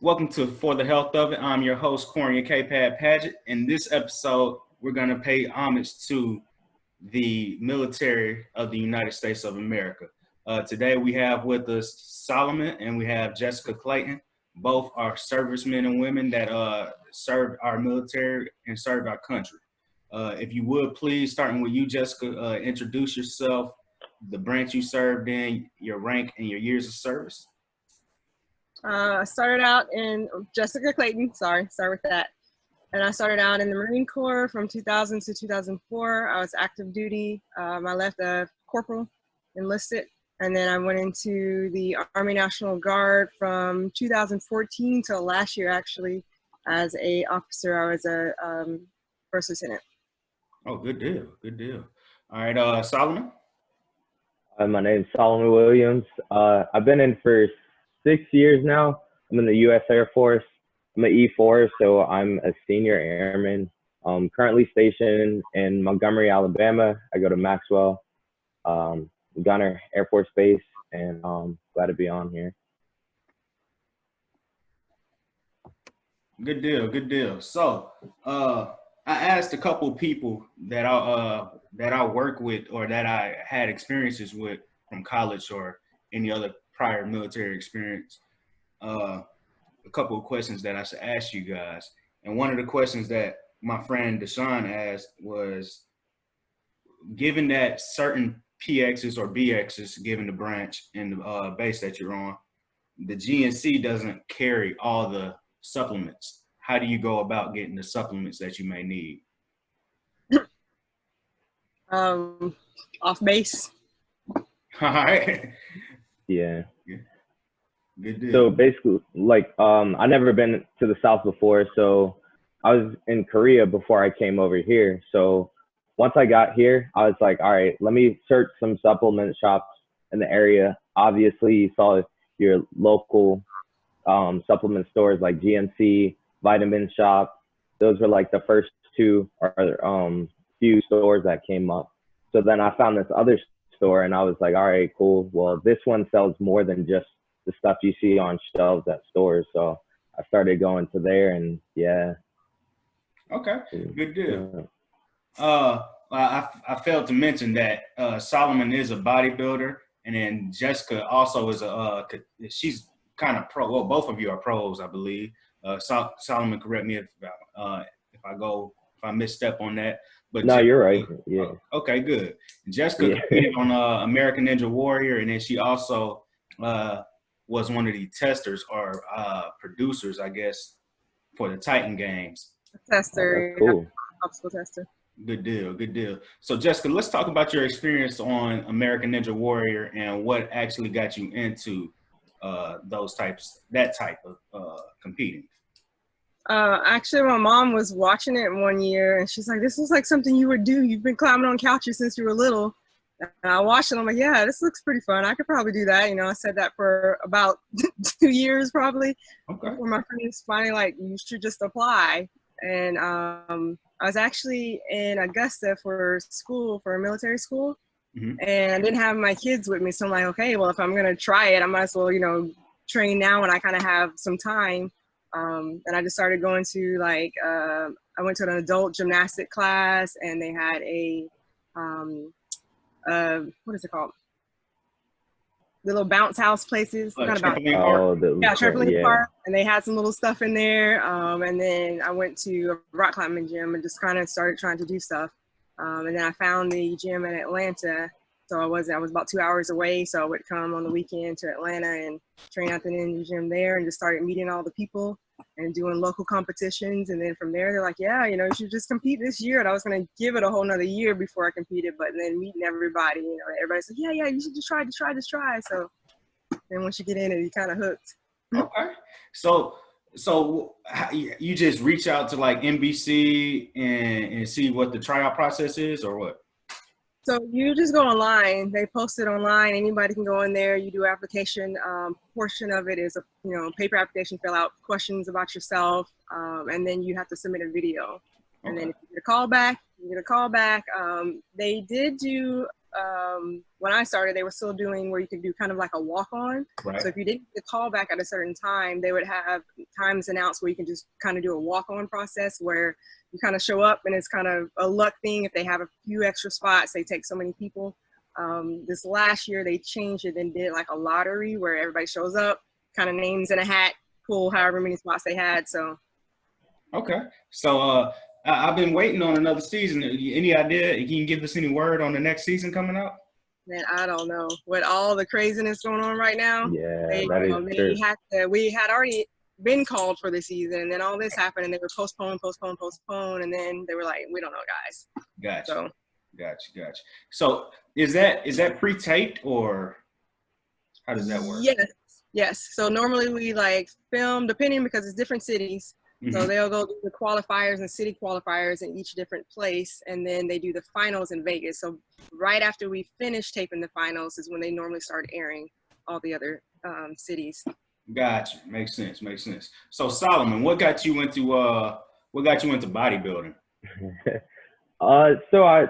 Welcome to For the Health of It. I'm your host, Corian K. Paget. In this episode, we're going to pay homage to the military of the United States of America. Today, we have with us Solomon and we have Jessica Clayton. Both are servicemen and women that served our military and served our country. If you would, please, starting with you, Jessica, introduce yourself, the branch you served in, your rank, and your years of service. I started out in Jessica Clayton, start with that. And I started out in the Marine Corps from 2000 to 2004. I was active duty. I left a corporal, enlisted, and then I went into the Army National Guard from 2014 till last year, actually, as a officer. I was a first lieutenant. Oh, good deal, good deal. All right, Solomon? My name's Solomon Williams. I've been in for 6 years now. I'm in the U.S. Air Force. I'm an E4, so I'm a senior airman. Currently stationed in Montgomery, Alabama. I go to Maxwell, Gunner Air Force Base, and glad to be on here. Good deal, good deal. So, I asked a couple people that I work with or that I had experiences with from college or any other prior military experience, a couple of questions that I should ask you guys. And one of the questions that my friend Deshaun asked was, given that certain PXs or BXs, given the branch and the base that you're on, the GNC doesn't carry all the supplements. How do you go about getting the supplements that you may need? Off base. All right. Yeah. Good deal. So basically, like, I never been to the South before, so I was in Korea before I came over here. So once I got here, I was like, all right, let me search some supplement shops in the area. Obviously, you saw your local supplement stores like GNC, Vitamin Shop. Those were like the first two or few stores that came up. So then I found this other store and I was like, all right, cool. Well, this one sells more than just the stuff you see on shelves at stores. So I started going to there, and yeah. Okay, good deal. I failed to mention that Solomon is a bodybuilder, and then Jessica also is she's kind of pro. Well, both of you are pros, I believe. Solomon, correct me if I misstep on that. But no, you're right. Yeah. Okay, good. Jessica competed on American Ninja Warrior, and then she also was one of the testers or producers, I guess, for the Titan games. Tester. Oh, cool. Obstacle tester. Good deal, good deal. So Jessica, let's talk about your experience on American Ninja Warrior and what actually got you into that type of competing. Actually, my mom was watching it one year, and she's like, "This is like something you would do. You've been climbing on couches since you were little." And I watched it. I'm like, "Yeah, this looks pretty fun. I could probably do that." You know, I said that for about 2 years probably. Okay. Before my friends finally like, "You should just apply." And I was actually in Augusta for military school, and I didn't have my kids with me. So I'm like, okay, well, if I'm gonna try it, I might as well, train now when I kind of have some time. And I just started going to I went to an adult gymnastic class, and they had a what is it called? The little bounce house places. Trampoline park. Trampoline park. And they had some little stuff in there. And then I went to a rock climbing gym and just kind of started trying to do stuff. And then I found the gym in Atlanta. So I was about 2 hours away. So I would come on the weekend to Atlanta and train at the ninja gym there, and just started meeting all the people and doing local competitions. And then from there, they're like, yeah, you should just compete this year. And I was going to give it a whole nother year before I competed, but then meeting everybody, everybody's like, yeah, you should just try. So then once you get in it, you kind of hooked. Okay. So you just reach out to like NBC and see what the tryout process is, or what? So you just go online. They post it online. Anybody can go in there. You do application. Portion of it is a paper application. Fill out questions about yourself, and then you have to submit a video. And then if you get a call back, you get a call back. They did do when I started, they were still doing where you could do kind of like a walk-on. Right. So if you didn't get the call back at a certain time, they would have times announced where you can just kind of do a walk-on process where you kind of show up and it's kind of a luck thing. If they have a few extra spots, they take so many people. This last year, they changed it and did like a lottery where everybody shows up, kind of names in a hat, pull however many spots they had. So. Okay. So I've been waiting on another season. Any idea? Can you give us any word on the next season coming out? Man, I don't know. With all the craziness going on right now, Yeah, that is true. we had already been called for the season, and then all this happened, and they were postponed, and then they were like, we don't know, guys. Gotcha. So. Gotcha. So is that pre-taped or how does that work? Yes. So normally we like film, depending because it's different cities. Mm-hmm. So they'll go do the qualifiers and city qualifiers in each different place, and then they do the finals in Vegas. So right after we finish taping the finals is when they normally start airing all the other cities. Gotcha. Makes sense. So Solomon, what got you into bodybuilding? So I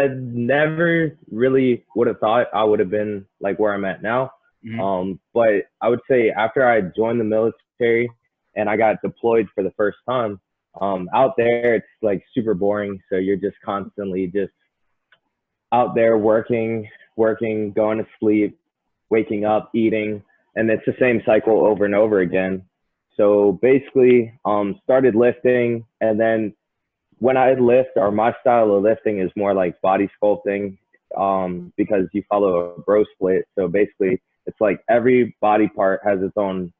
never really would have thought I would have been like where I'm at now. Mm-hmm. But I would say after I joined the military and I got deployed for the first time, out there it's like super boring. So you're just constantly just out there working, going to sleep, waking up, eating, and it's the same cycle over and over again. So basically, started lifting, and then when I lift, or my style of lifting is more like body sculpting, because you follow a bro split. So basically, it's like every body part has its own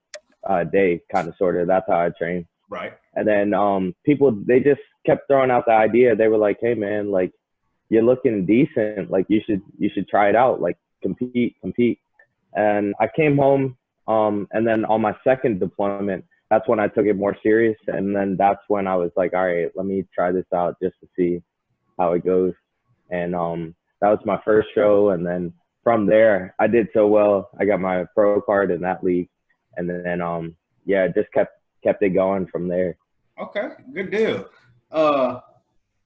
day, kind of, sort of. That's how I train. Right. And then people, they just kept throwing out the idea. They were like, "Hey man, like you're looking decent. Like you should try it out. Like compete." And I came home, and then on my second deployment, that's when I took it more serious. And then that's when I was like, all right, let me try this out just to see how it goes. And that was my first show. And then from there, I did so well. I got my pro card in that league. And then, just kept it going from there. Okay, good deal.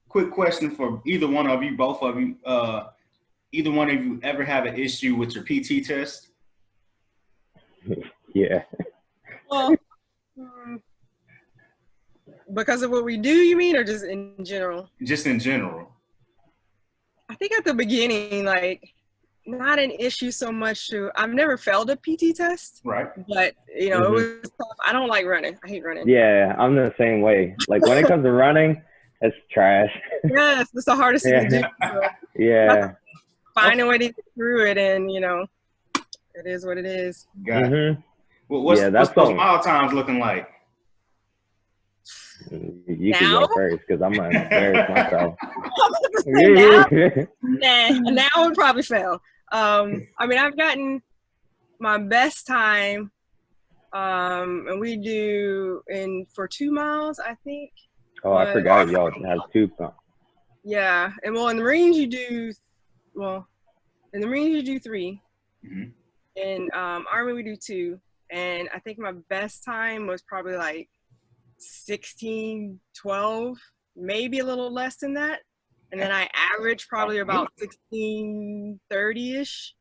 Quick question for either one of you, both of you. Either one of you ever have an issue with your PT test? Yeah. Well, because of what we do, you mean, or just in general? Just in general. I think at the beginning, like, not an issue so much I've never failed a PT test. Right. But, it was tough. I don't like running. I hate running. Yeah, I'm the same way. Like, when it comes to running, it's trash. Yes, it's the hardest thing to do. So yeah. Find a way to get through it, and, it is what it is. Got it. Well, what's those mile times looking like? You can go first because I'm going to embarrass myself. Now I would probably fail. I've gotten my best time, and we do for 2 miles, I think. Oh, I forgot y'all have 2 miles. Yeah, and in the Marines you do 3. Mm-hmm. In Army we do 2. And I think my best time was probably like 16:12, maybe a little less than that. And then I averaged probably about 16:30-ish.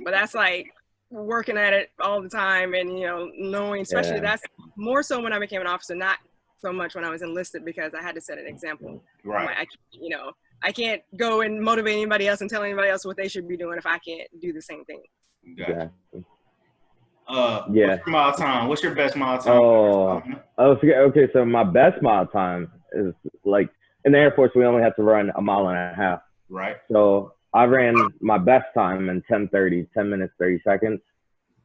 But that's like working at it all the time and, knowing, especially that's more so when I became an officer, not so much when I was enlisted, because I had to set an example. Right. I can't go and motivate anybody else and tell anybody else what they should be doing if I can't do the same thing. Gotcha. What's your mile time? What's your best mile time? Okay. So my best mile time is like in the Air Force, we only have to run 1.5 miles. Right. So I ran my best time in 10:30, 10 minutes, 30 seconds.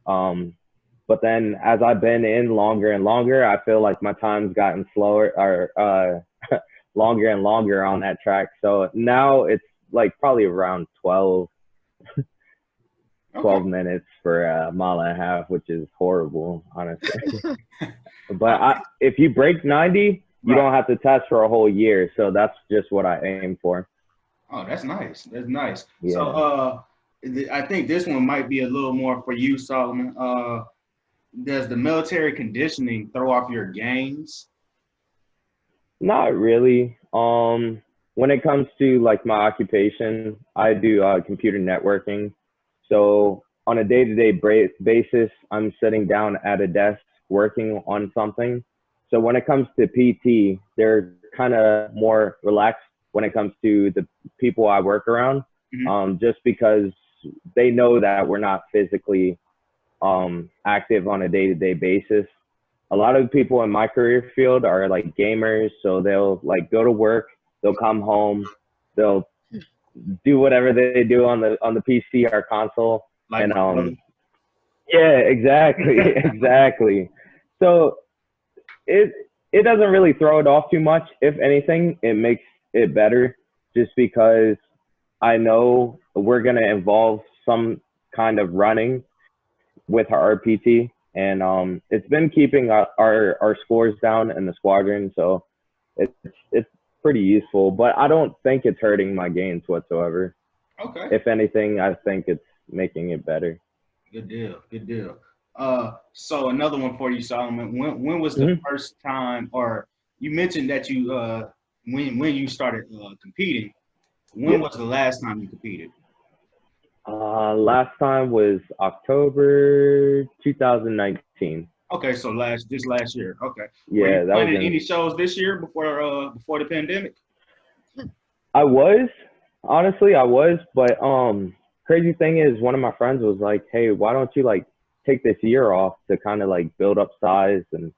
But then as I've been in longer and longer, I feel like my time's gotten slower or longer and longer on that track. So now it's like probably around 12 minutes for 1.5 miles, which is horrible, honestly. But if you break 90, you don't have to test for a whole year. So that's just what I aim for. Oh, that's nice. That's nice. Yeah. So I think this one might be a little more for you, Solomon. Does the military conditioning throw off your gains? Not really. when it comes to like my occupation, I do computer networking. So on a day-to-day basis, I'm sitting down at a desk working on something. So when it comes to PT, they're kind of more relaxed when it comes to the people I work around, just because they know that we're not physically active on a day-to-day basis. A lot of people in my career field are like gamers, so they'll like go to work, they'll come home, they'll do whatever they do on the PC or console, Like, and yeah, exactly, exactly. So it doesn't really throw it off too much. If anything, it makes it better, just because I know we're gonna involve some kind of running with our RPT, and it's been keeping our scores down in the squadron, so it's pretty useful. But I don't think it's hurting my gains whatsoever. Okay. If anything, I think it's making it better. Good deal. Good deal. So another one for you, Solomon. When was the first time, or you mentioned that you when you started competing? When was the last time you competed? Last time was October 2019. Okay, so just last year. Okay. Yeah, Were you that was planning any shows this year before the pandemic? I was, honestly, but crazy thing is, one of my friends was like, "Hey, why don't you like take this year off to kind of like build up size and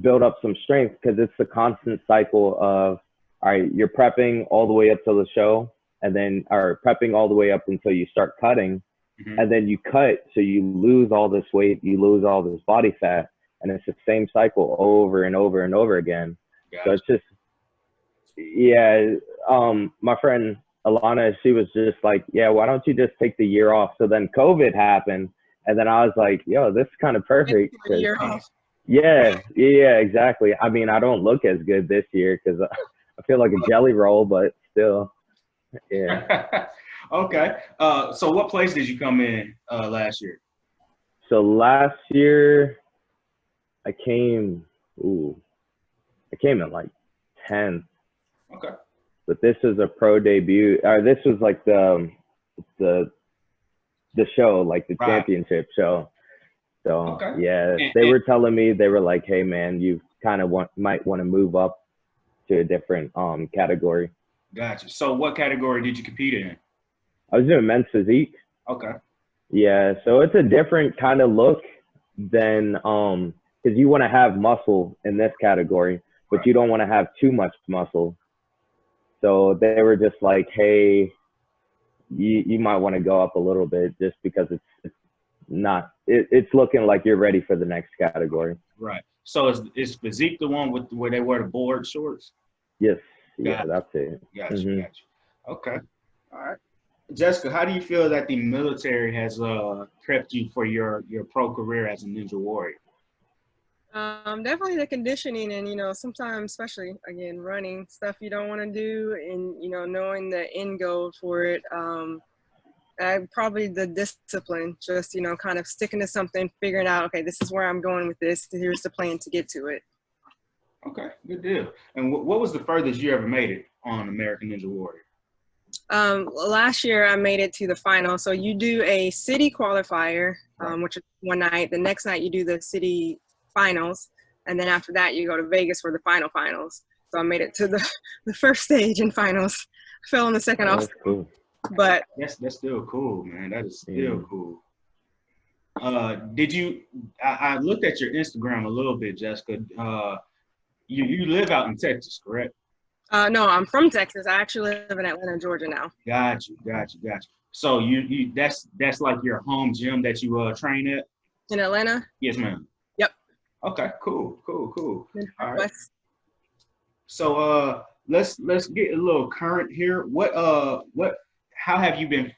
build up some strength, because it's the constant cycle of, all right, you're prepping all the way up till the show, and then or prepping all the way up until you start cutting, and then you cut, so you lose all this weight, you lose all this body fat, and it's the same cycle over and over and over again." Gotcha. So it's just, yeah. My friend Alana, she was just like, "Yeah, why don't you just take the year off?" So then COVID happened, and then I was like, "Yo, this is kind of perfect." Year off. Yeah, exactly. I mean, I don't look as good this year because I feel like a jelly roll, but still, yeah. Okay. So what place did you come in last year? So last year, I came in like 10th. Okay. But this was a pro debut. Or this was like the show, like the championship show. So yeah, they were telling me, they were like, "Hey man, you kind of might want to move up to a different category." Gotcha. So what category did you compete in? I was doing men's physique. Okay. Yeah, so it's a different kind of look than because you want to have muscle in this category, but you don't want to have too much muscle. So they were just like, "Hey, you might want to go up a little bit, just because it's looking like you're ready for the next category." Right. So is physique the one where they wear the board shorts? Yes. Yeah, that's it. Gotcha. Okay. All right. Jessica, how do you feel that the military has prepped you for your pro career as a Ninja Warrior? Definitely the conditioning, and sometimes, especially again, running stuff you don't want to do, and knowing the end goal for it. Probably the discipline, just kind of sticking to something, figuring out, okay, this is where I'm going with this. Here's the plan to get to it. Okay, good deal. And what was the furthest you ever made it on American Ninja Warrior? Last year I made it to the final. So you do a city qualifier, which is one night. The next night you do the city finals, and then after that you go to Vegas for the finals. So I made it to the first stage in finals. I fell in the second off. Cool. But that's still cool, man. That is still cool. Did you? I looked at your Instagram a little bit, Jessica. You live out in Texas, correct? No, I'm from Texas. I actually live in Atlanta, Georgia now. Got you. So you that's like your home gym that you train at? In Atlanta? Yes, ma'am. Yep. Okay, cool. All right. So let's get a little current here. How have you been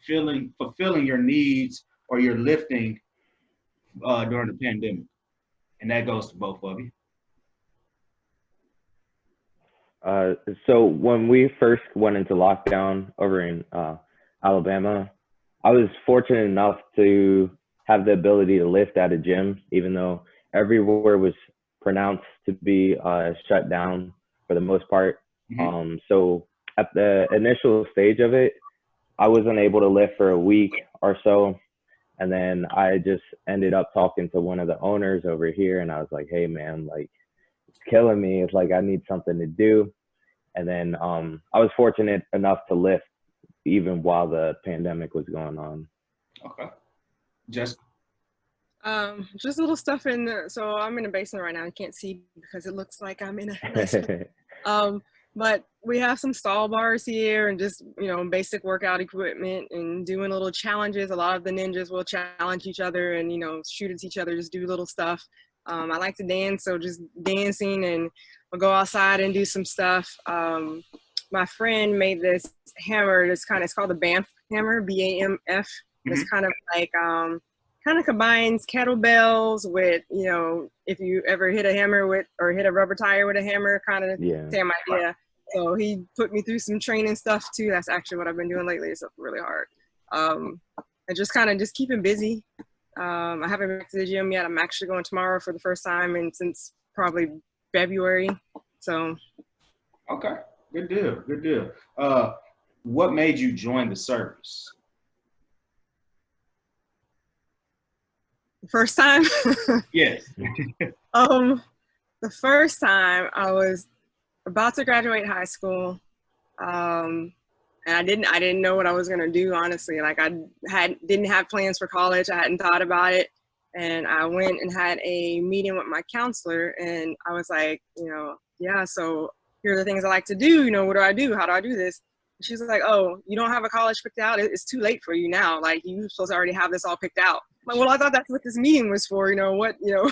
fulfilling your needs or your lifting during the pandemic? And that goes to both of you. So when we first went into lockdown over in Alabama, I was fortunate enough to have the ability to lift at a gym, even though everywhere was pronounced to be shut down for the most part. So at the initial stage of it, I wasn't able to lift for a week or so. And then I just ended up talking to one of the owners over here, and I was like, hey man, like it's killing me. It's like I need something to do. And then I was fortunate enough to lift even while the pandemic was going on. Okay. Just Just little stuff in the, so I'm in a basement right now. You can't see because it looks like I'm in a basement. But we have some stall bars here and just, you know, basic workout equipment and doing little challenges. A lot of the ninjas will challenge each other and, you know, shoot at each other, just do little stuff. I like to dance, so just dancing, and we'll go outside and do some stuff. My friend made this hammer. It's called the BAMF hammer, BAMF. It's kind of like, kind of combines kettlebells with, you know, if you ever hit a hammer with, or hit a rubber tire with a hammer, kind of same idea. So he put me through some training stuff too. That's actually what I've been doing lately. It's really hard. And just kind of just keeping busy. I haven't been to the gym yet. I'm actually going tomorrow for the first time and since probably February. So. Okay, good deal, good deal. What made you join the service? First time? Yes. The first time I was about to graduate high school, and I didn't know what I was gonna do, honestly. Like I didn't have plans for college. I hadn't thought about it, and I went and had a meeting with my counselor, and I was like, you know, yeah. So here are the things I like to do. You know, what do I do? How do I do this? And she's like, oh, you don't have a college picked out. It's too late for you now. Like you're supposed to already have this all picked out. I'm like, well, I thought that's what this meeting was for. You know what? You know,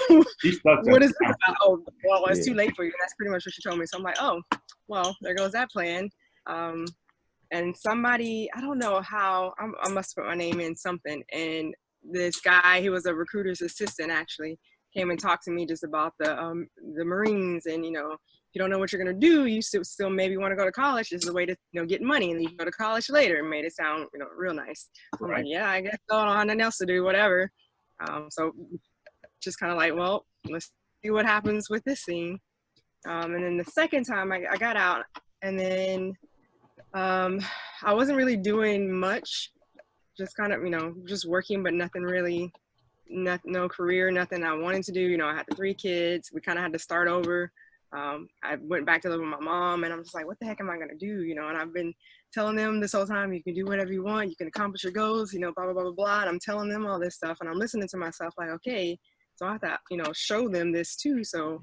what is this about? Oh, well, it's too late for you. That's pretty much what she told me. So I'm like, oh, well, there goes that plan. And somebody, I don't know how, I must put my name in something. And this guy, he was a recruiter's assistant actually, came and talked to me just about the Marines. And, you know, if you don't know what you're going to do, you still maybe want to go to college. This is a way to, you know, get money, and then you can go to college later. And made it sound, you know, real nice. I'm like, yeah, I guess so. I don't have nothing else to do, whatever. So just kind of like, well, let's see what happens with this scene. And then the second time I got out, and then I wasn't really doing much, just kind of, you know, just working, but nothing really, no career, nothing I wanted to do. You know, I had the 3 kids. We kind of had to start over. I went back to live with my mom, and I'm just like, what the heck am I going to do? You know, and I've been telling them this whole time, you can do whatever you want. You can accomplish your goals, you know, blah, blah, blah, blah, blah. And I'm telling them all this stuff, and I'm listening to myself like, okay, so I thought, you know, show them this too. So,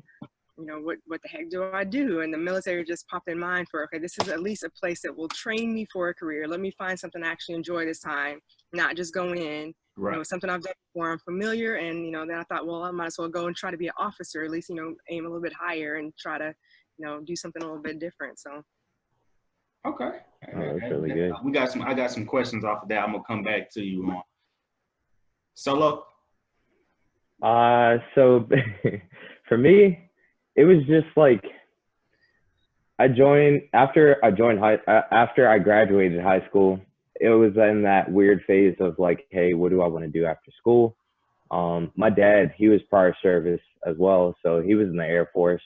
you know, what the heck do I do? And the military just popped in mind for, okay, this is at least a place that will train me for a career. Let me find something I actually enjoy this time, not just go in. Right. You know, something I've done before, I'm familiar. And, you know, then I thought, well, I might as well go and try to be an officer, at least, you know, aim a little bit higher and try to, you know, do something a little bit different. So. Okay. Oh, that's really good. I got some questions off of that. I'm going to come back to you on. Solo? So for me, it was just like, after I graduated high school, it was in that weird phase of like, hey, what do I want to do after school? My dad, he was prior service as well. So he was in the Air Force,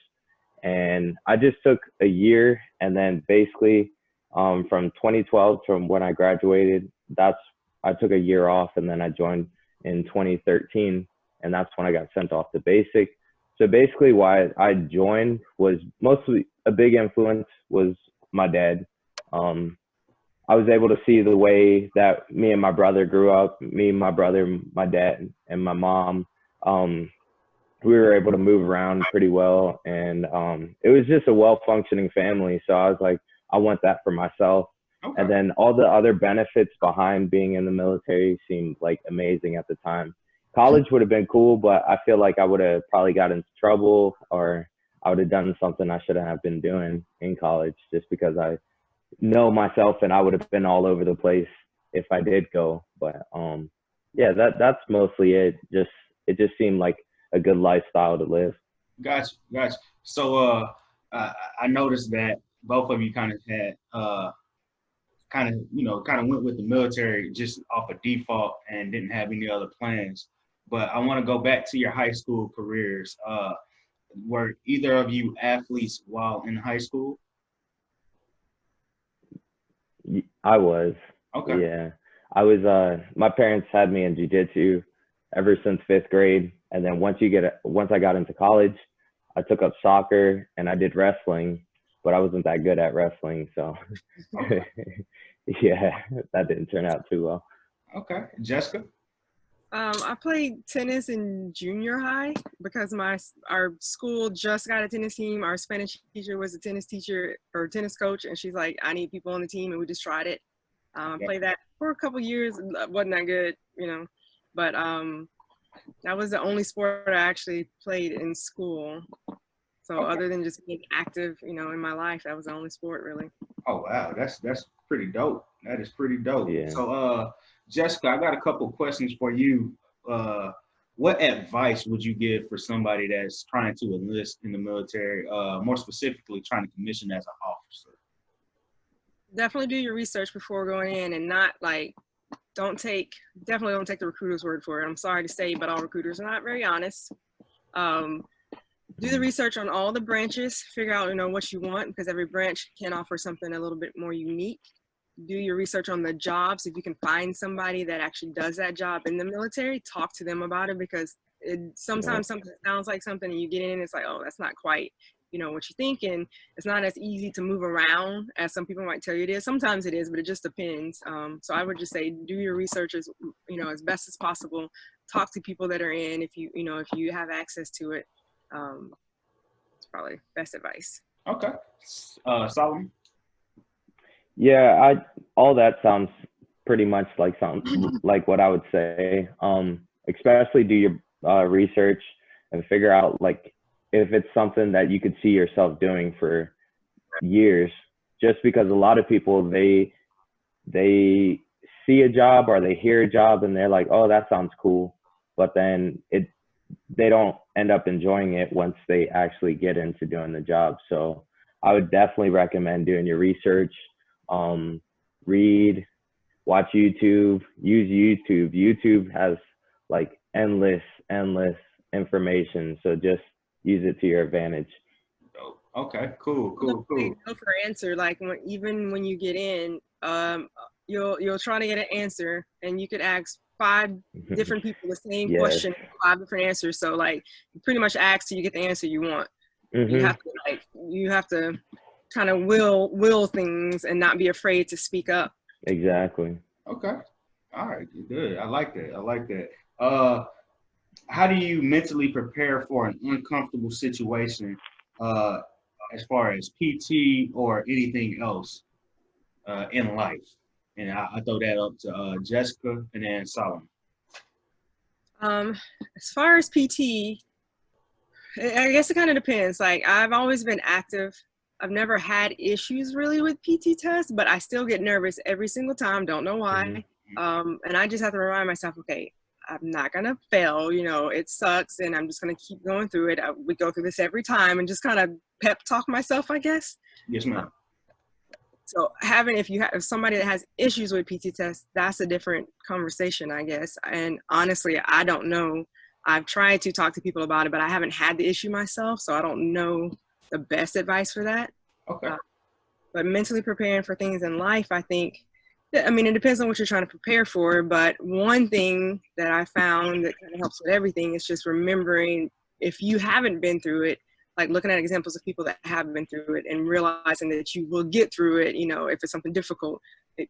and I just took a year, and then basically from 2012, from when I graduated, I took a year off, and then I joined in 2013, and that's when I got sent off to basic. So basically why I joined was mostly a big influence was my dad. I was able to see the way that me and my brother grew up, me, my brother, my dad, and my mom. We were able to move around pretty well, and it was just a well-functioning family. So I was like, I want that for myself. Okay. And then all the other benefits behind being in the military seemed like amazing at the time. College would have been cool, but I feel like I would have probably got into trouble, or I would have done something I shouldn't have been doing in college, just because I know myself and I would have been all over the place if I did go. But yeah, that's mostly it. It just seemed like a good lifestyle to live. Gotcha. So I noticed that both of you kind of had kind of went with the military just off of default and didn't have any other plans. But I want to go back to your high school careers. Were either of you athletes while in high school? I was. Okay. Yeah. I was my parents had me in jiu-jitsu ever since 5th grade. And then once I got into college, I took up soccer and I did wrestling, but I wasn't that good at wrestling, so Okay. yeah, that didn't turn out too well. Okay. Jessica? I played tennis in junior high because our school just got a tennis team. Our Spanish teacher was a tennis teacher or tennis coach, and she's like, I need people on the team, and we just tried it. Played that for a couple years. Wasn't that good, but that was the only sport I actually played in school. So Okay. other than just being active, in my life, that was the only sport really. Oh wow, that's pretty dope. That is pretty dope. Yeah. So Jessica, I got a couple questions for you. What advice would you give for somebody that's trying to enlist in the military, more specifically trying to commission as an officer? Definitely do your research before going in, and not definitely don't take the recruiter's word for it. I'm sorry to say, but all recruiters are not very honest. Do the research on all the branches, figure out, what you want, because every branch can offer something a little bit more unique. Do your research on the jobs. If you can find somebody that actually does that job in the military, talk to them about it, because sometimes something sounds like something and you get in, it's like, oh, that's not quite, what you think. And it's not as easy to move around as some people might tell you it is. Sometimes it is, but it just depends. So I would just say, do your research as best as possible. Talk to people that are in, if you have access to it. It's probably best advice. Okay. Solomon? Yeah, all that sounds pretty much like like what I would say. Especially do your research and figure out like if it's something that you could see yourself doing for years. Just because a lot of people they see a job or they hear a job and they're like, oh, that sounds cool, but then they don't end up enjoying it once they actually get into doing the job. So I would definitely recommend doing your research. Read, watch YouTube, use YouTube. YouTube has like endless information. So just use it to your advantage. Okay, cool. Go for an answer. Like even when you get in, you'll try to get an answer, and you could ask 5 different people the same Yes. question, 5 different answers. So like you pretty much ask till you get the answer you want. Mm-hmm. You have to kind of will things and not be afraid to speak up. Exactly. Okay. All right. Good. I like that. How do you mentally prepare for an uncomfortable situation, as far as PT or anything else in life? And I throw that up to Jessica and then Solomon. As far as PT, I guess it kind of depends. Like I've always been active. I've never had issues really with PT tests, but I still get nervous every single time. Don't know why. Mm-hmm. And I just have to remind myself, okay, I'm not going to fail. It sucks, and I'm just going to keep going through it. We go through this every time, and just kind of pep talk myself, I guess. Yes, ma'am. So if you have somebody that has issues with PT tests, that's a different conversation, I guess. And honestly, I don't know. I've tried to talk to people about it, but I haven't had the issue myself, so I don't know the best advice for that. Okay. But mentally preparing for things in life, I think, it depends on what you're trying to prepare for. But one thing that I found that kind of helps with everything is just remembering, if you haven't been through it, like looking at examples of people that have been through it and realizing that you will get through it. If it's something difficult,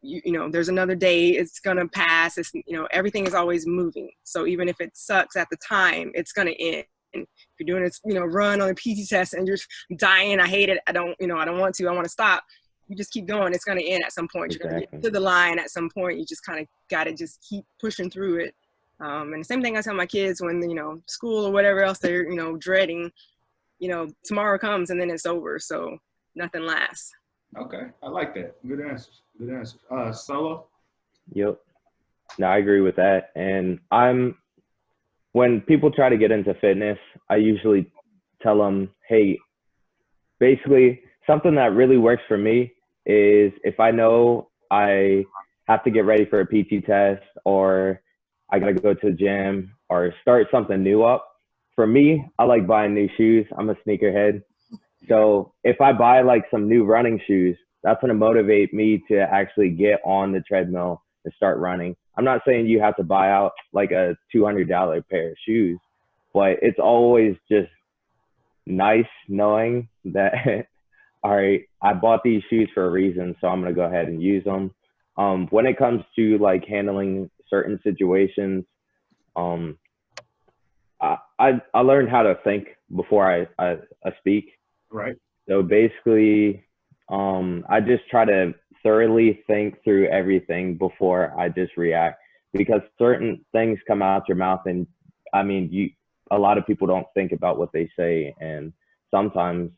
there's another day, it's going to pass. It's, everything is always moving. So even if it sucks at the time, it's going to end. If you're doing this, run on a PT test and you're dying, I hate it, I don't want to, I want to stop. You just keep going. It's going to end at some point. You're going to get to the line at some point. You just kind of got to just keep pushing through it. And the same thing I tell my kids when, school or whatever else they're, dreading, tomorrow comes and then it's over. So nothing lasts. Okay. I like that. Good answers. Solo? Yep. No, I agree with that. And when people try to get into fitness, I usually tell them, hey, basically something that really works for me is if I know I have to get ready for a PT test or I got to go to the gym or start something new up. For me, I like buying new shoes. I'm a sneakerhead. So if I buy like some new running shoes, that's going to motivate me to actually get on the treadmill and start running. I'm not saying you have to buy out like a $200 pair of shoes, but it's always just nice knowing that, all right, I bought these shoes for a reason, so I'm going to go ahead and use them. When it comes to like handling certain situations, I learned how to think before I speak. Right. So basically, I just try to thoroughly think through everything before I just react, because certain things come out your mouth, and I mean, a lot of people don't think about what they say, and sometimes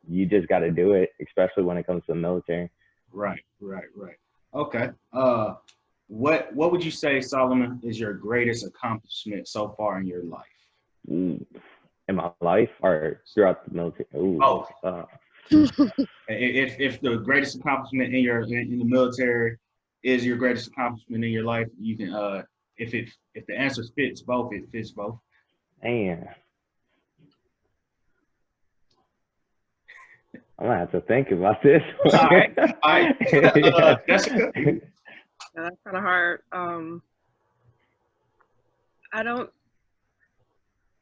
you just got to do it, especially when it comes to the military. Right. Okay. What would you say, Solomon, is your greatest accomplishment so far in your life? Ooh. In my life or throughout the military? Ooh. Oh. If the greatest accomplishment in the military is your greatest accomplishment in your life, you can if the answer fits both, it fits both. Man, I'm gonna have to think about this. All right. Jessica. Yeah, that's kind of hard.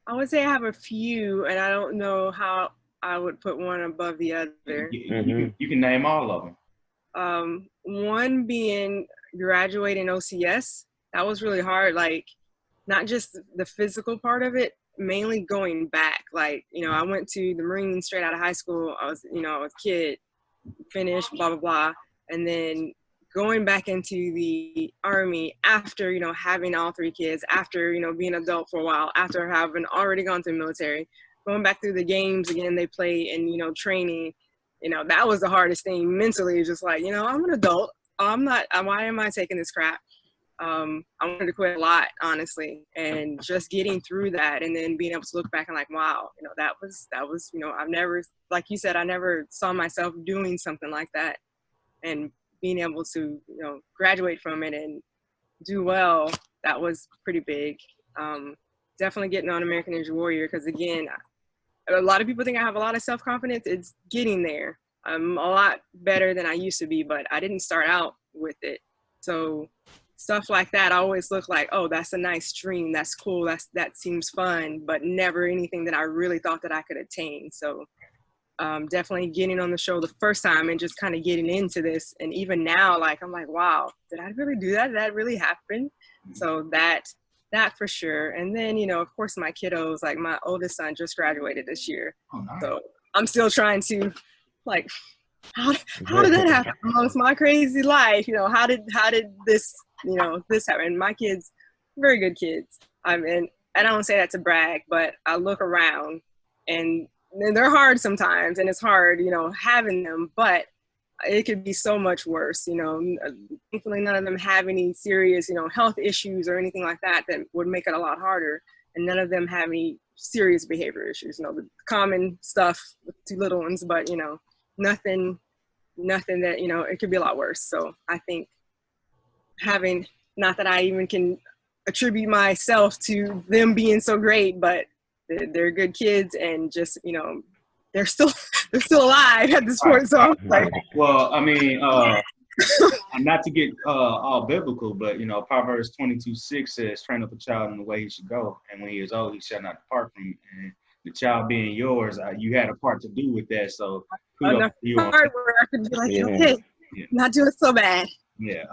I would say I have a few, and I don't know how I would put one above the other. You can name all of them. One being graduating OCS. That was really hard. Like, not just the physical part of it, mainly going back. Like, I went to the Marines straight out of high school. I was a kid, finished, blah, blah, blah. And then going back into the Army after, having all 3 kids, after, being an adult for a while, after having already gone to the military, going back through the games again they play and, training, that was the hardest thing mentally. Just like, I'm an adult. Why am I taking this crap? I wanted to quit a lot, honestly, and just getting through that and then being able to look back and like, wow, that was, I've never, like you said, I never saw myself doing something like that, and being able to, graduate from it and do well, that was pretty big. Definitely getting on American Ninja Warrior, because again, a lot of people think I have a lot of self-confidence. It's getting there. I'm a lot better than I used to be, but I didn't start out with it. So stuff like that, I always look like, oh, that's a nice dream. That's cool. That seems fun, but never anything that I really thought that I could attain. So definitely getting on the show the first time and just kind of getting into this. And even now, like, I'm like, wow, did I really do that? Did that really happen? So that for sure. And then, of course, my kiddos, like my oldest son just graduated this year. Oh, nice. So I'm still trying to, like, how did that happen amongst my crazy life? How did this, this happen? My kids, very good kids. And I don't say that to brag, but I look around and they're hard sometimes, and it's hard, having them, but it could be so much worse. Thankfully none of them have any serious, health issues or anything like that would make it a lot harder. And none of them have any serious behavior issues, the common stuff with 2 little ones, but, nothing that, it could be a lot worse. So I think having, not that I even can attribute myself to them being so great, but they're good kids, and just, they're still alive at this point. So like, well, I mean, not to get all biblical, but Proverbs 22:6 says, "Train up a child in the way he should go, and when he is old, he shall not depart from it." And the child being yours, you had a part to do with that. So enough part where I could be like, okay, not doing so bad. Yeah.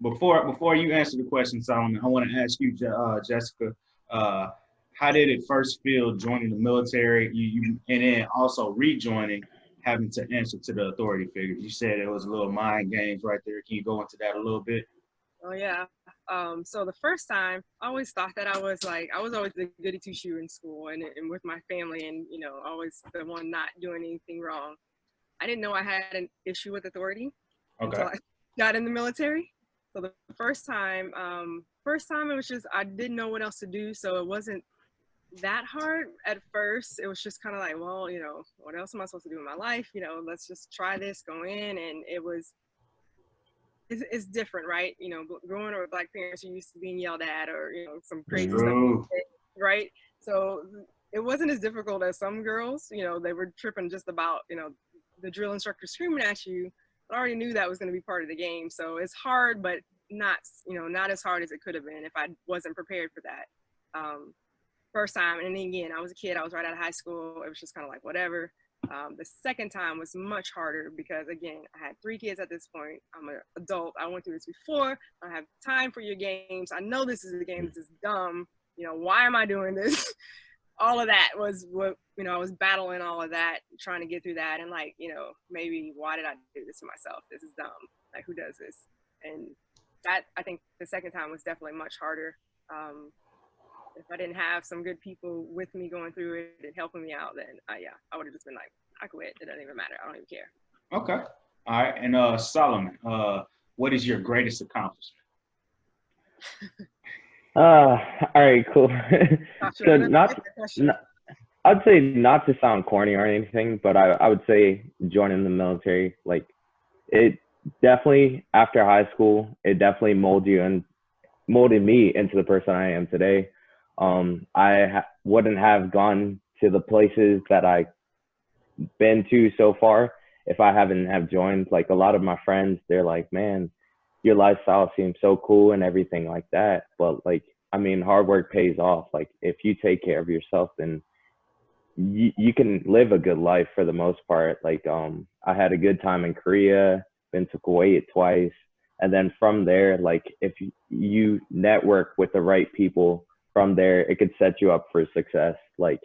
Before you answer the question, Solomon, I want to ask you, Jessica, how did it first feel joining the military? You and then also rejoining, having to answer to the authority figures. You said it was a little mind games right there. Can you go into that a little bit? Oh yeah. So the first time, I always thought that I was always the goody two shoe in school and with my family, and always the one not doing anything wrong. I didn't know I had an issue with authority until I got in the military. So the first time it was just, I didn't know what else to do. So it wasn't that hard at first. It was just kind of like, well, what else am I supposed to do in my life? Let's just try this, go in. And it's different, right? Growing up with Black parents, you're used to being yelled at or, some crazy stuff, right? So it wasn't as difficult as some girls, they were tripping just about, the drill instructor screaming at you, I already knew that was going to be part of the game. So it's hard, but not, you know, not as hard as it could have been if I wasn't prepared for that. First time, and then again, I was a kid, I was right out of high school. It was just kind of like, whatever. The second time was much harder because, again, I had 3 kids at this point. I'm an adult. I went through this before. I don't have time for your games. I know this is a game. This is dumb. You know, why am I doing this? All of that was what, you know, I was battling all of that, trying to get through that. And like, you know, maybe why did I do this to myself? This is dumb. Like, who does this? And that, I think the second time was definitely much harder. If I didn't have some good people with me going through it and helping me out, then yeah, I would have just been like, I quit. It doesn't even matter. I don't even care. Okay. All right. And Solomon, what is your greatest accomplishment? All right, cool. So I'd say not to sound corny or anything, but I would say joining the military, like it definitely after high school, it definitely molded me into the person I am today. I wouldn't have gone to the places that I've been to so far if I haven't have joined. Like a lot of my friends, they're like, man, your lifestyle seems so cool and everything like that. But like, I mean, hard work pays off. Like if you take care of yourself, then you can live a good life for the most part. Like, I had a good time in Korea, been to Kuwait twice. And then from there, like if you network with the right people from there, it could set you up for success. Like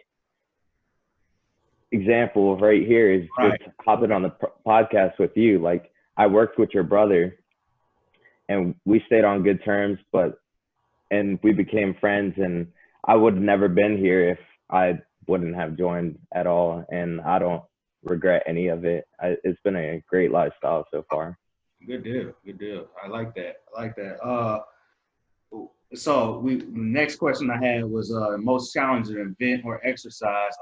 example right here is just hopping on the podcast with you. Like I worked with your brother and we stayed on good terms, and we became friends, and I would have never been here if I wouldn't have joined at all. And I don't regret any of it. It's been a great lifestyle so far. Good deal. Good deal. I like that. So the next question I had was most challenging event or exercise.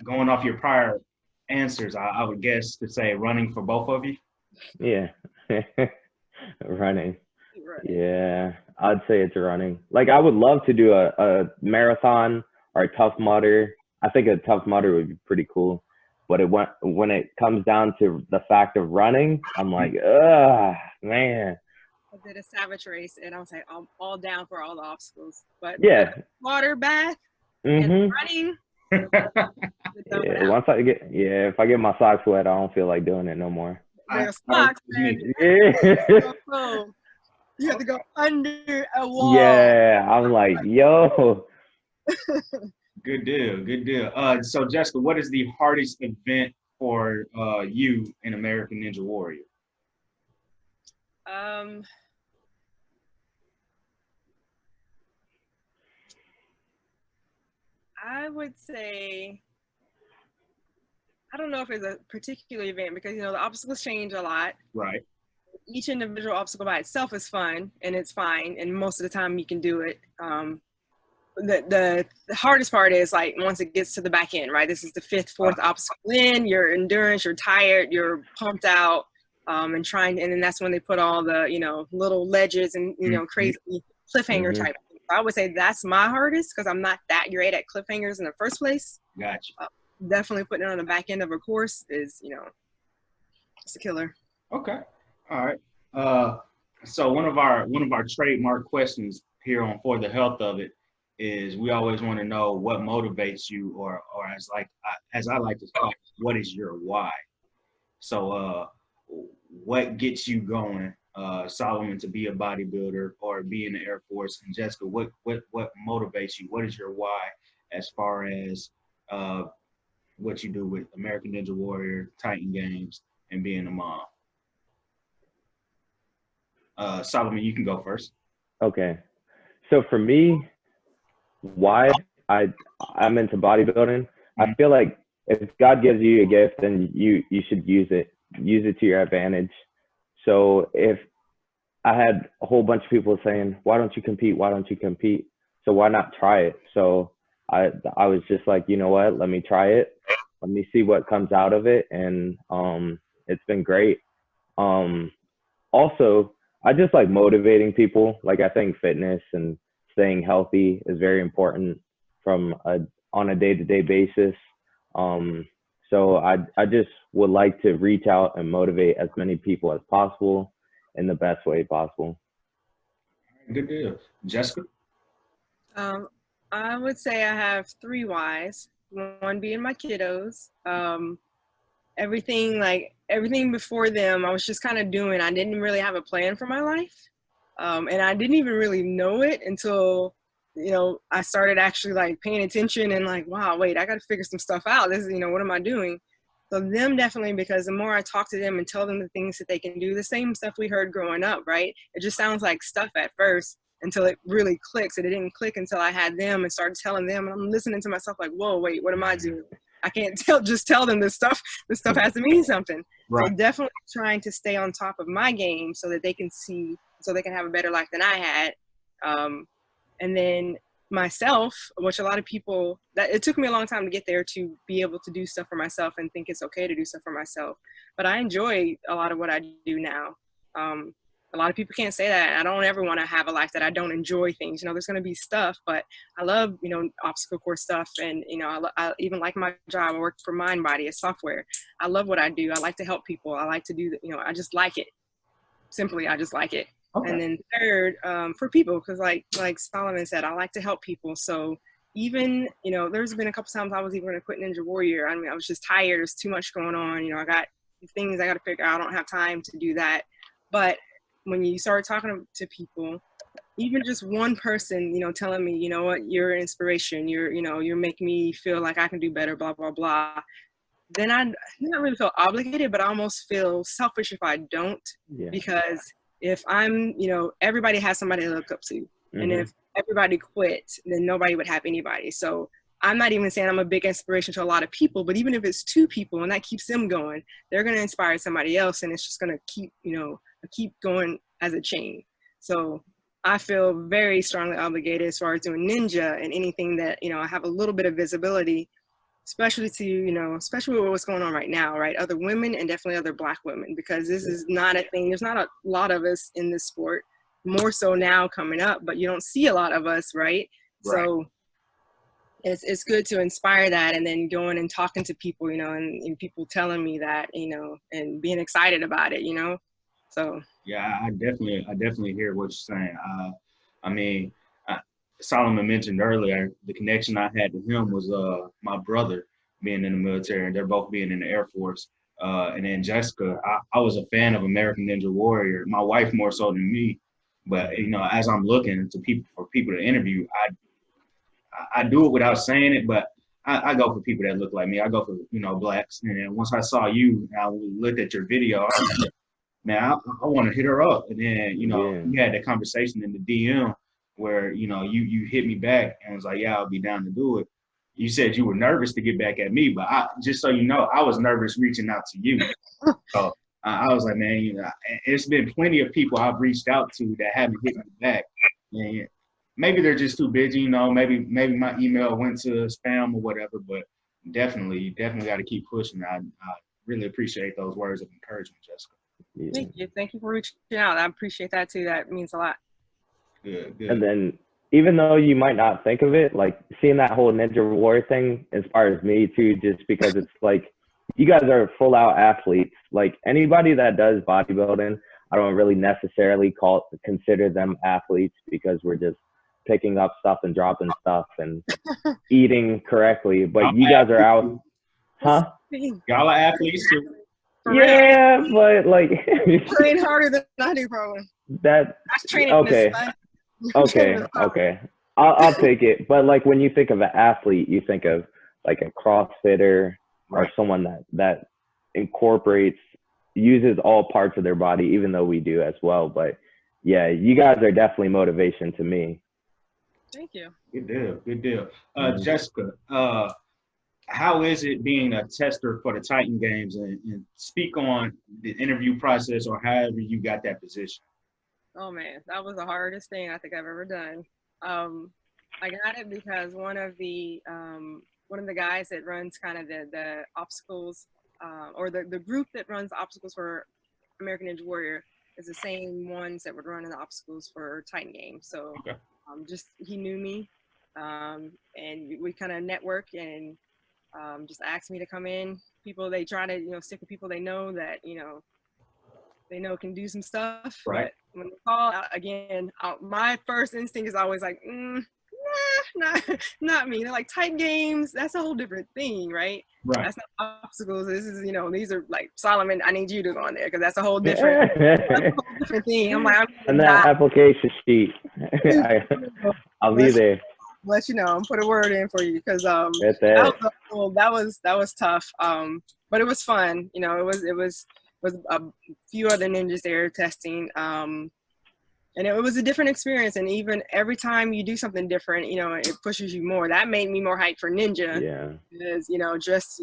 Going off your prior answers, I would guess to say running for both of you. Yeah. Running. Yeah, I'd say it's running. Like I would love to do a marathon or a Tough Mudder. I think a Tough Mudder would be pretty cool. But when it comes down to the fact of running, I'm like, man. I did a Savage race, and I was like, I'm all down for all the obstacles. But yeah, water bath and running. Yeah, if I get my socks wet, I don't feel like doing it no more. Socks, man. Yeah. So you have to go under a wall. Yeah, I'm like, yo. Good deal. Good deal. So Jessica, what is the hardest event for you in American Ninja Warrior? I would say, I don't know if it's a particular event because, you know, the obstacles change a lot. Right. Each individual obstacle by itself is fun and it's fine. And most of the time you can do it. The hardest part is like once it gets to the back end, right? This is the 5th, 4th obstacle in, your endurance, you're tired, you're pumped out, and then that's when they put all the, you know, little ledges and, you know, crazy cliffhanger type. I would say that's my hardest because I'm not that great at cliffhangers in the first place. Gotcha. Definitely putting it on the back end of a course is, you know, it's a killer. Okay. All right. So one of our trademark questions here on For the Health of It is we always want to know what motivates you, or as I like to call it, what is your why? So what gets you going, Solomon, to be a bodybuilder or be in the Air Force? And Jessica, what motivates you? What is your why as far as what you do with American Ninja Warrior, Titan Games, and being a mom? Solomon, you can go first. Okay. So for me, why I'm into bodybuilding, I feel like if God gives you a gift, then you should use it to your advantage. So if I had a whole bunch of people saying, why don't you compete? Why don't you compete? So why not try it? So I was just like, you know what, let me try it. Let me see what comes out of it. And it's been great. Also, I just like motivating people. Like I think fitness and staying healthy is very important on a day-to-day basis. So I just would like to reach out and motivate as many people as possible in the best way possible. Good deal. Jessica? I would say I have 3 whys. One being my kiddos. Everything before them, I was just kind of doing. I didn't really have a plan for my life, and I didn't even really know it until I started actually like paying attention and like, wow, wait, I got to figure some stuff out. This is, what am I doing? So them definitely, because the more I talk to them and tell them the things that they can do, the same stuff we heard growing up, right? It just sounds like stuff at first until it really clicks. And it didn't click until I had them and started telling them. And I'm listening to myself like, whoa, wait, what am I doing? I can't just tell them this stuff. This stuff has to mean something. Right. So definitely trying to stay on top of my game so that they can see, so they can have a better life than I had. And then myself, which a lot of people, that it took me a long time to get there to be able to do stuff for myself and think it's okay to do stuff for myself. But I enjoy a lot of what I do now. A lot of people can't say that. I don't ever want to have a life that I don't enjoy things. There's going to be stuff, but I love, obstacle course stuff. And, I even like my job. I work for MindBody, a software. I love what I do. I like to help people. I like to do, I just like it. Simply, I just like it. Okay. And then third, for people, because like Solomon said, I like to help people. So even, there's been a couple times I was even going to quit Ninja Warrior. I mean, I was just tired. There's too much going on. I got things I got to figure out. I don't have time to do that. But when you start talking to people, even just one person, telling me, you know what, you're an inspiration. You're making me feel like I can do better, blah, blah, blah. Then I not really feel obligated, but I almost feel selfish if I don't, because if I'm, everybody has somebody to look up to. Mm-hmm. And if everybody quit, then nobody would have anybody. So I'm not even saying I'm a big inspiration to a lot of people, but even if it's 2 people and that keeps them going, they're going to inspire somebody else. And it's just going to keep going as a chain. So I feel very strongly obligated as far as doing Ninja and anything that, I have a little bit of visibility, especially to, especially with what's going on right now, right? Other women and definitely other Black women, because this is not a thing. There's not a lot of us in this sport, more so now coming up, but you don't see a lot of us, right? So it's good to inspire that, and then going and talking to people, and people telling me that, and being excited about it, So yeah, I definitely hear what you're saying. I mean, Solomon mentioned earlier the connection I had to him was my brother being in the military, and they're both being in the Air Force. And then Jessica, I was a fan of American Ninja Warrior. My wife more so than me, but as I'm looking to for people to interview, I do it without saying it, but I go for people that look like me. I go for Blacks. And then once I saw you, and I looked at your video, I was like, man, I want to hit her up. And then we had that conversation in the DM where you hit me back and was like, yeah, I'll be down to do it. You said you were nervous to get back at me, but just so you know, I was nervous reaching out to you. So I was like, man, it's been plenty of people I've reached out to that haven't hit me back. And maybe they're just too busy, maybe my email went to spam or whatever, but you definitely got to keep pushing. I really appreciate those words of encouragement, Jessica. Yeah. Thank you for reaching out. I appreciate that too. That means a lot. Good. And then even though you might not think of it, like seeing that whole Ninja Warrior thing inspires me too, just because it's like, you guys are full out athletes. Like anybody that does bodybuilding, I don't really necessarily consider them athletes, because we're just picking up stuff and dropping stuff and eating correctly. But you guys are out, huh? Y'all are athletes too. Yeah, but like train harder than I do, probably. That's training. Okay. Okay. I'll take it. But like when you think of an athlete, you think of like a CrossFitter or someone that uses all parts of their body, even though we do as well. But yeah, you guys are definitely motivation to me. Thank you. Good deal. Jessica, how is it being a tester for the Titan Games, and speak on the interview process or however you got that position? Oh man, that was the hardest thing I think I've ever done. I got it because one of the guys that runs kind of the obstacles, or the group that runs obstacles for American Ninja Warrior is the same ones that would run in the obstacles for Titan Games. So just he knew me, and we kind of networked and just asked me to come in, people. They try to, stick with people they know that, they know can do some stuff. Right. But when they call out again, my first instinct is always like, nah, not me. They're like tight games. That's a whole different thing, right? Right. That's not obstacles. This is, these are like, Solomon, I need you to go on there because that's a whole different, thing. I'm like, and that application sheet, I'll be there. Let you know, put a word in for you because that was tough. But it was fun. It was a few other ninjas there testing. And it was a different experience. And even every time you do something different, it pushes you more. That made me more hyped for Ninja. Yeah. Because, just,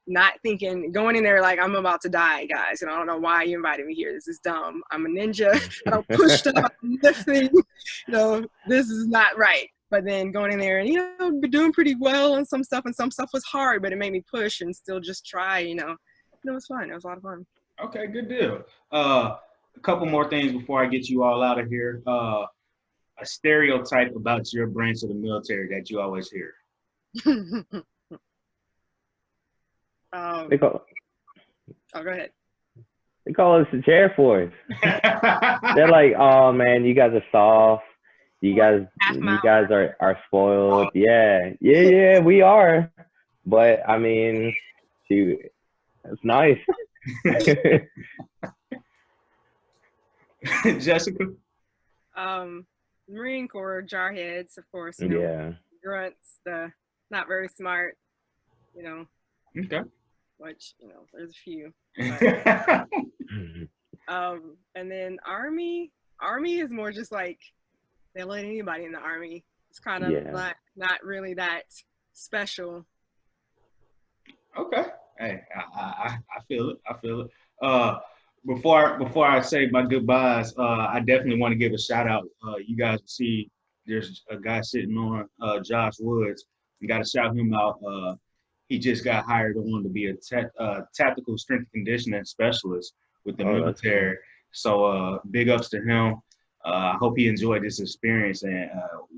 not thinking, going in there like, I'm about to die, guys. And I don't know why you invited me here. This is dumb. I'm a ninja. I don't push stuff. I'm lifting. This is not right. But then going in there and, doing pretty well on some stuff. And some stuff was hard, but it made me push and still just try, It was fun. It was a lot of fun. Okay, good deal. A couple more things before I get you all out of here. A stereotype about your branch of the military that you always hear. Go ahead. They call us the Chair Force. They're like, oh man, you guys are soft. You guys are spoiled. Yeah, we are. But I mean, shoot, it's nice. Jessica? Marine Corps jarheads, of course. Grunts, the not very smart, Okay. Which, there's a few. But, and then Army is more just like, they let anybody in the Army. It's kind of not really that special. Okay. Hey, I feel it. Before I say my goodbyes, I definitely want to give a shout out. You guys see there's a guy sitting on Josh Woods. You got to shout him out. He just got hired on to be a tactical strength conditioning specialist with the military. So big ups to him. I hope he enjoyed this experience, and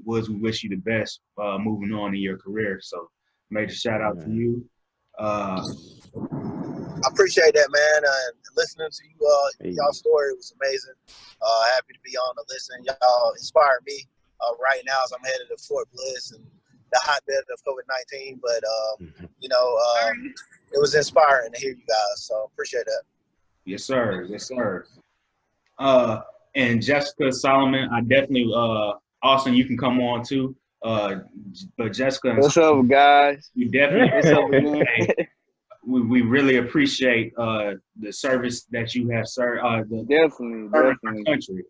Woods, we wish you the best moving on in your career. So major shout out to you. I appreciate that, man. Listening to you, y'all's story was amazing. Happy to be on to listen. Y'all inspired me right now as I'm headed to Fort Bliss and the hotbed of COVID-19. But, it was inspiring to hear you guys. So appreciate that. Yes, sir. Yes, sir. And Jessica, Solomon, I definitely, Austin, you can come on too. But Jessica, what's up, guys? We definitely, what's up, again? we really appreciate the service that you have served. Definitely. Our country.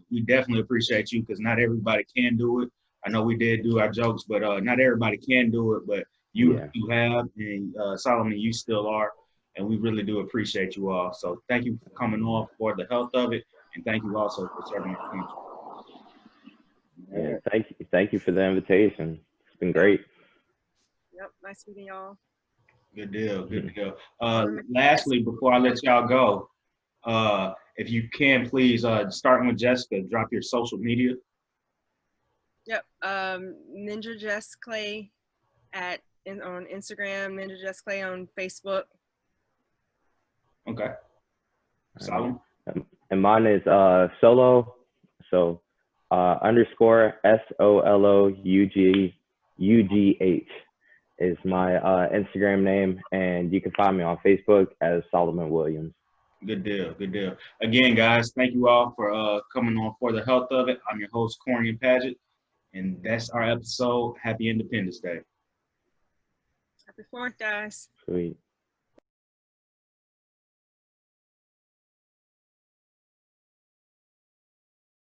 We definitely appreciate you because not everybody can do it. I know we did do our jokes, but not everybody can do it. But you have, and Solomon, you still are, and we really do appreciate you all. So thank you for coming on for the health of it, and thank you also for serving our country. Yeah, thank you for the invitation. It's been great. Yep, nice meeting y'all. Good deal. Lastly, before I let y'all go, if you can please, starting with Jessica, drop your social media. Yep, Ninja Jess Clay on Instagram, Ninja Jess Clay on Facebook. Okay. Solomon? And mine is solo, so _ SOLOUGH is my Instagram name, and you can find me on Facebook as Solomon Williams. Good deal. Again, guys, thank you all for coming on for the health of it. I'm your host, Corian Paget, and that's our episode. Happy Independence Day. Happy 4th, guys. Sweet.